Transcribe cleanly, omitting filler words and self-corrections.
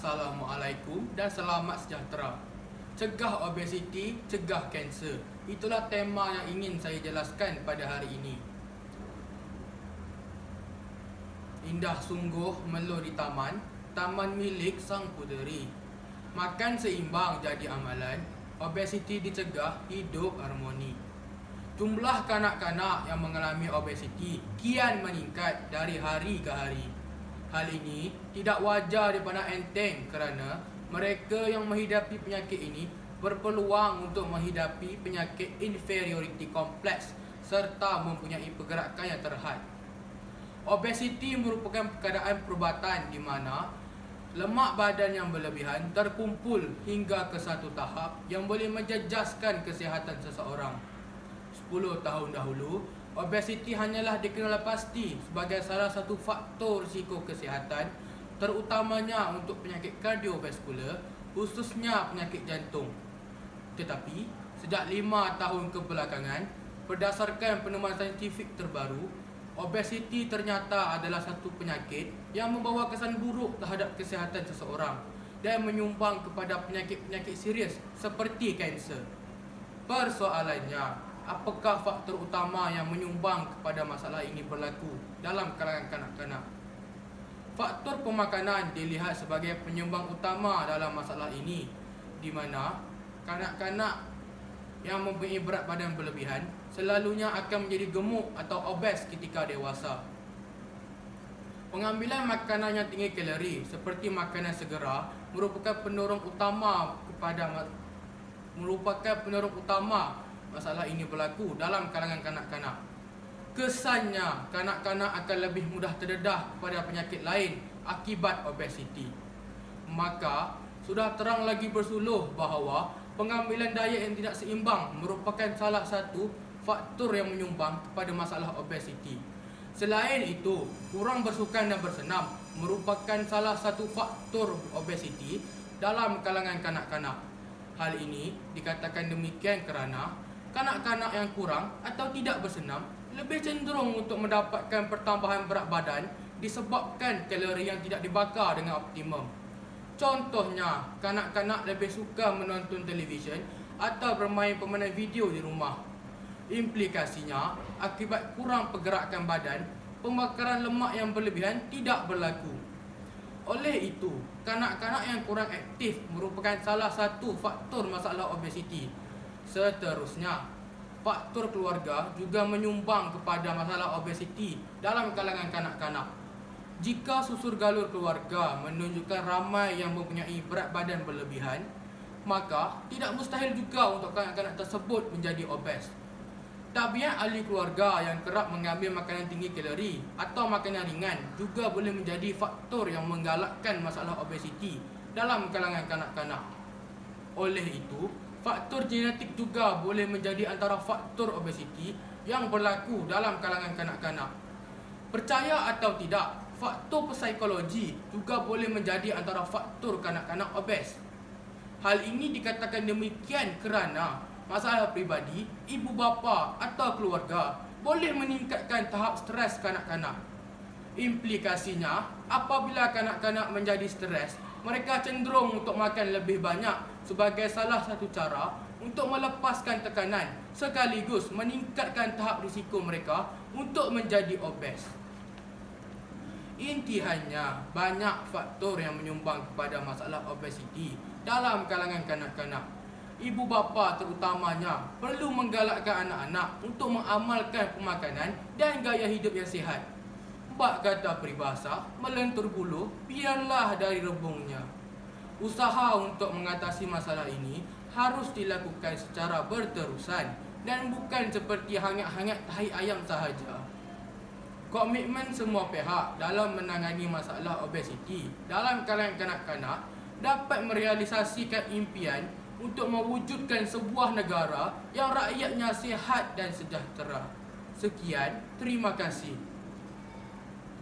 Assalamualaikum dan selamat sejahtera. Cegah obesiti, cegah kanser. Itulah tema yang ingin saya jelaskan pada hari ini. Indah sungguh melur di taman, taman milik sang puteri. Makan seimbang jadi amalan, obesiti dicegah, hidup harmoni. Jumlah kanak-kanak yang mengalami obesiti kian meningkat dari hari ke hari. Hal ini tidak wajar dipandang enteng kerana mereka yang menghidapi penyakit ini berpeluang untuk menghidapi penyakit inferiority complex serta mempunyai pergerakan yang terhad. Obesiti merupakan keadaan perubatan di mana lemak badan yang berlebihan terkumpul hingga ke satu tahap yang boleh menjejaskan kesihatan seseorang. 10 tahun dahulu, obesiti hanyalah dikenal pasti sebagai salah satu faktor risiko kesihatan, terutamanya untuk penyakit kardiovaskular, khususnya penyakit jantung. Tetapi, sejak 5 tahun kebelakangan, berdasarkan penemuan saintifik terbaru, obesiti ternyata adalah satu penyakit yang membawa kesan buruk terhadap kesihatan seseorang dan menyumbang kepada penyakit-penyakit serius seperti kanser. Persoalannya, apakah faktor utama yang menyumbang kepada masalah ini berlaku dalam kalangan kanak-kanak? Faktor pemakanan dilihat sebagai penyumbang utama dalam masalah ini, di mana kanak-kanak yang mempunyai berat badan berlebihan selalunya akan menjadi gemuk atau obes ketika dewasa. Pengambilan makanan yang tinggi kalori seperti makanan segera merupakan penolong utama masalah ini berlaku dalam kalangan kanak-kanak. Kesannya, kanak-kanak akan lebih mudah terdedah pada penyakit lain akibat obesiti. Maka, sudah terang lagi bersuluh bahawa pengambilan diet yang tidak seimbang merupakan salah satu faktor yang menyumbang kepada masalah obesiti. Selain itu, kurang bersukan dan bersenam merupakan salah satu faktor obesiti dalam kalangan kanak-kanak. Hal ini dikatakan demikian kerana kanak-kanak yang kurang atau tidak bersenam lebih cenderung untuk mendapatkan pertambahan berat badan disebabkan kalori yang tidak dibakar dengan optimum. Contohnya, kanak-kanak lebih suka menonton televisyen atau bermain permainan video di rumah. Implikasinya, akibat kurang pergerakan badan, pembakaran lemak yang berlebihan tidak berlaku. Oleh itu, kanak-kanak yang kurang aktif merupakan salah satu faktor masalah obesiti. Seterusnya, faktor keluarga juga menyumbang kepada masalah obesiti dalam kalangan kanak-kanak. Jika susur galur keluarga menunjukkan ramai yang mempunyai berat badan berlebihan, maka tidak mustahil juga untuk kanak-kanak tersebut menjadi obes. Tabiat ahli keluarga yang kerap mengambil makanan tinggi kalori atau makanan ringan juga boleh menjadi faktor yang menggalakkan masalah obesiti dalam kalangan kanak-kanak. Oleh itu, faktor genetik juga boleh menjadi antara faktor obesiti yang berlaku dalam kalangan kanak-kanak. Percaya atau tidak, faktor psikologi juga boleh menjadi antara faktor kanak-kanak obes. Hal ini dikatakan demikian kerana masalah pribadi, ibu bapa atau keluarga boleh meningkatkan tahap stres kanak-kanak. Implikasinya, apabila kanak-kanak menjadi stres, mereka cenderung untuk makan lebih banyak sebagai salah satu cara untuk melepaskan tekanan sekaligus meningkatkan tahap risiko mereka untuk menjadi obes. Intihannya, banyak faktor yang menyumbang kepada masalah obesiti dalam kalangan kanak-kanak. Ibu bapa terutamanya perlu menggalakkan anak-anak untuk mengamalkan pemakanan dan gaya hidup yang sihat. Bak kata peribahasa, melentur bulu, biarlah dari rebungnya. Usaha untuk mengatasi masalah ini harus dilakukan secara berterusan dan bukan seperti hangat-hangat tahi ayam sahaja. Komitmen semua pihak dalam menangani masalah obesiti dalam kalangan kanak-kanak dapat merealisasikan impian untuk mewujudkan sebuah negara yang rakyatnya sihat dan sejahtera. Sekian, terima kasih.